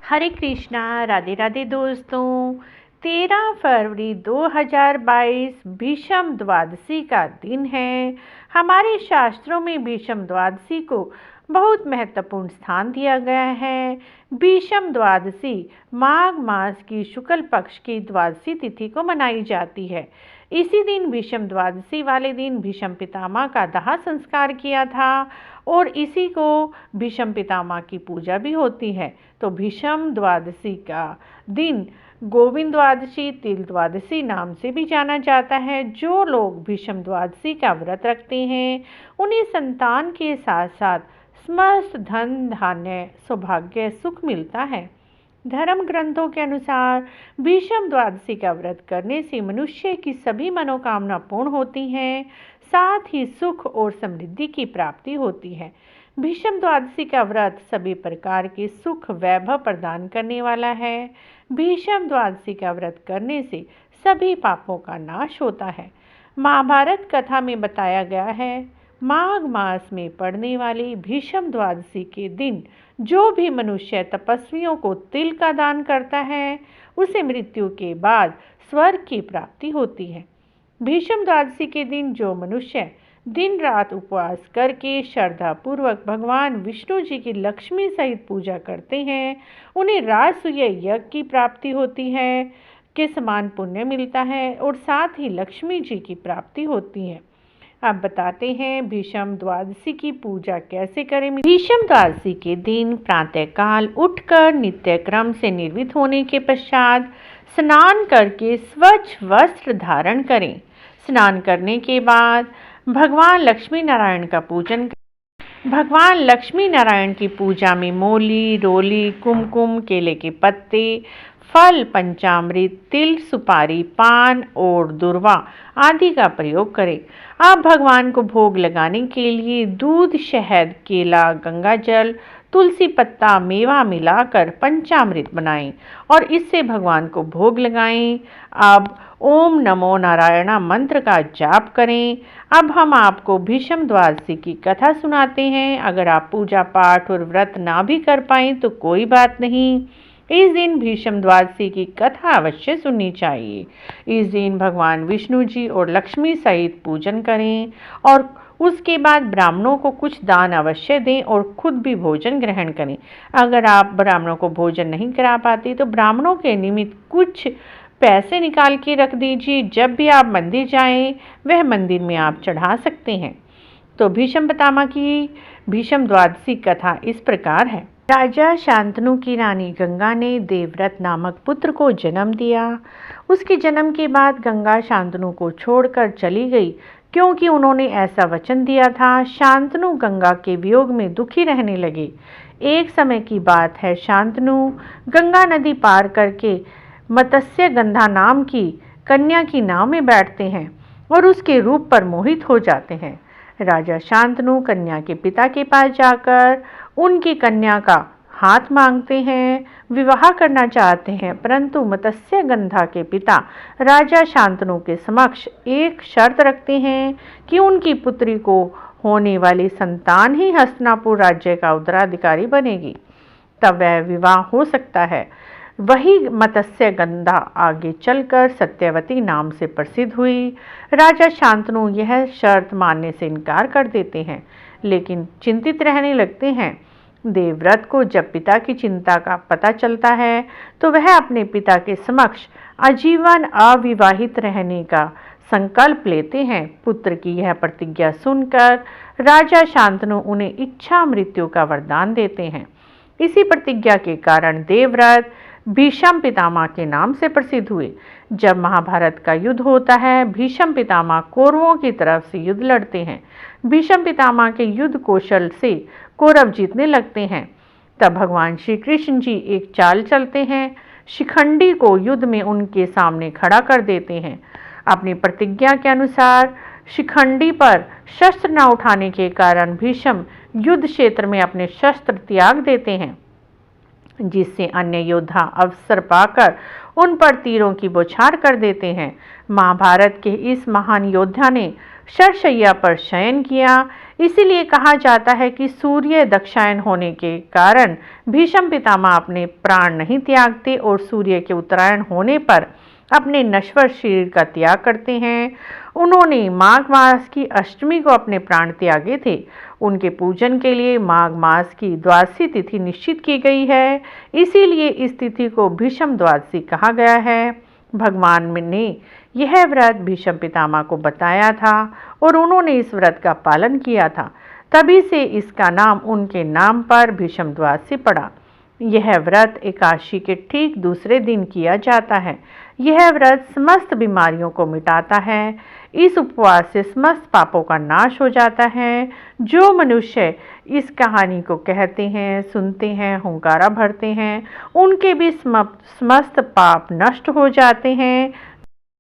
हरे कृष्णा, राधे राधे दोस्तों। 13 फरवरी 2022 भीष्म द्वादशी का दिन है। हमारे शास्त्रों में भीष्म द्वादशी को बहुत महत्वपूर्ण स्थान दिया गया है। भीष्म द्वादशी माघ मास की शुक्ल पक्ष की द्वादशी तिथि को मनाई जाती है। इसी दिन भीष्म द्वादशी वाले दिन भीष्म पितामह का दाह संस्कार किया था और इसी को भीष्म पितामह की पूजा भी होती है। तो भीष्म द्वादशी का दिन गोविंद द्वादशी, तिल द्वादशी नाम से भी जाना जाता है। जो लोग भीष्म द्वादशी का व्रत रखते हैं उन्हें संतान के साथ साथ समस्त धन धान्य सौभाग्य सुख मिलता है। धर्म ग्रंथों के अनुसार भीष्म द्वादशी का व्रत करने से मनुष्य की सभी मनोकामना पूर्ण होती हैं, साथ ही सुख और समृद्धि की प्राप्ति होती है। भीष्म द्वादशी का व्रत सभी प्रकार के सुख वैभव प्रदान करने वाला है। भीष्म द्वादशी का व्रत करने से सभी पापों का नाश होता है। महाभारत कथा में बताया गया है, माघ मास में पड़ने वाली भीष्म द्वादशी के दिन जो भी मनुष्य तपस्वियों को तिल का दान करता है उसे मृत्यु के बाद स्वर्ग की प्राप्ति होती है। भीष्म द्वादशी के दिन जो मनुष्य दिन रात उपवास करके श्रद्धा पूर्वक भगवान विष्णु जी की लक्ष्मी सहित पूजा करते हैं उन्हें राजसूय यज्ञ की प्राप्ति होती है के समान पुण्य मिलता है और साथ ही लक्ष्मी जी की प्राप्ति होती है। अब बताते हैं भीष्म द्वादशी की पूजा कैसे करें। भीष्म द्वादशी के दिन प्रातःकाल उठकर नित्य क्रम से निर्मित होने के पश्चात स्नान करके स्वच्छ वस्त्र धारण करें। स्नान करने के बाद भगवान लक्ष्मी नारायण का पूजन करें। भगवान लक्ष्मी नारायण की पूजा में मोली, रोली, कुमकुम, केले के पत्ते, फल, पंचामृत, तिल, सुपारी, पान और दुर्वा आदि का प्रयोग करें। आप भगवान को भोग लगाने के लिए दूध, शहद, केला, गंगा जल, तुलसी पत्ता, मेवा मिलाकर पंचामृत बनाएं और इससे भगवान को भोग लगाएं। अब ओम नमो नारायण मंत्र का जाप करें। अब हम आपको भीष्म द्वादशी की कथा सुनाते हैं। अगर आप पूजा पाठ और व्रत ना भी कर पाएं तो कोई बात नहीं, इस दिन भीष्म द्वादशी की कथा अवश्य सुननी चाहिए। इस दिन भगवान विष्णु जी और लक्ष्मी सहित पूजन करें और उसके बाद ब्राह्मणों को कुछ दान अवश्य दें और खुद भी भोजन ग्रहण करें। अगर आप ब्राह्मणों को भोजन नहीं करा पाते तो ब्राह्मणों के निमित्त कुछ पैसे निकाल के रख दीजिए। जब भी आप मंदिर जाएं वह मंदिर में आप चढ़ा सकते हैं। तो भीष्म पितामह की भीष्म द्वादशी कथा इस प्रकार है। राजा शांतनु की रानी गंगा ने देवव्रत नामक पुत्र को जन्म दिया। उसके जन्म के बाद गंगा शांतनु को छोड़कर चली गई क्योंकि उन्होंने ऐसा वचन दिया था। शांतनु गंगा के वियोग में दुखी रहने लगे। एक समय की बात है, शांतनु गंगा नदी पार करके मत्स्य गंधा नाम की कन्या की नाव में बैठते हैं और उसके रूप पर मोहित हो जाते हैं। राजा शांतनु कन्या के पिता के पास जाकर उनकी कन्या का हाथ मांगते हैं, विवाह करना चाहते हैं, परंतु मत्स्य गंधा के पिता राजा शांतनु के समक्ष एक शर्त रखते हैं कि उनकी पुत्री को होने वाली संतान ही हस्तिनापुर राज्य का उत्तराधिकारी बनेगी, तब वह विवाह हो सकता है। वही मत्स्य गंधा आगे चलकर सत्यवती नाम से प्रसिद्ध हुई। राजा शांतनु यह शर्त मानने से इनकार कर देते हैं, लेकिन चिंतित रहने लगते हैं। देवव्रत को जब पिता की चिंता का पता चलता है तो वह अपने पिता के समक्ष आजीवन अविवाहित रहने का संकल्प लेते हैं। पुत्र की यह प्रतिज्ञा सुनकर राजा शांतनु उन्हें इच्छा मृत्यु का वरदान देते हैं। इसी प्रतिज्ञा के कारण देवव्रत भीष्म पितामह के नाम से प्रसिद्ध हुए। जब महाभारत का युद्ध होता है, भीष्म पितामह कौरवों की तरफ से युद्ध लड़ते हैं। भीष्म पितामह के युद्ध कौशल से कौरव जीतने लगते हैं। तब भगवान श्री कृष्ण जी एक चाल चलते हैं, शिखंडी को युद्ध में उनके सामने खड़ा कर देते हैं। अपनी प्रतिज्ञा के अनुसार शिखंडी पर शस्त्र न उठाने के कारण भीष्म युद्ध क्षेत्र में अपने शस्त्र त्याग देते हैं, जिससे अन्य योद्धा अवसर पाकर उन पर तीरों की बौछार कर देते हैं। महाभारत के इस महान योद्धा ने शरशैया पर शयन किया। इसीलिए कहा जाता है कि सूर्य दक्षायन होने के कारण भीष्म पितामह अपने प्राण नहीं त्यागते और सूर्य के उत्तरायण होने पर अपने नश्वर शरीर का त्याग करते हैं। उन्होंने माघ मास की अष्टमी को अपने प्राण त्यागे थे। उनके पूजन के लिए माघ मास की द्वादशी तिथि निश्चित की गई है। इसीलिए इस तिथि को भीष्म द्वादशी कहा गया है। भगवान ने यह व्रत भीष्म पितामह को बताया था और उन्होंने इस व्रत का पालन किया था। तभी से इसका नाम उनके नाम पर भीष्म द्वादशी पड़ा। यह व्रत एकादशी के ठीक दूसरे दिन किया जाता है। यह व्रत समस्त बीमारियों को मिटाता है। इस उपवास से समस्त पापों का नाश हो जाता है। जो मनुष्य इस कहानी को कहते हैं, सुनते हैं, हुंकारा भरते हैं, उनके भी समस्त पाप नष्ट हो जाते हैं।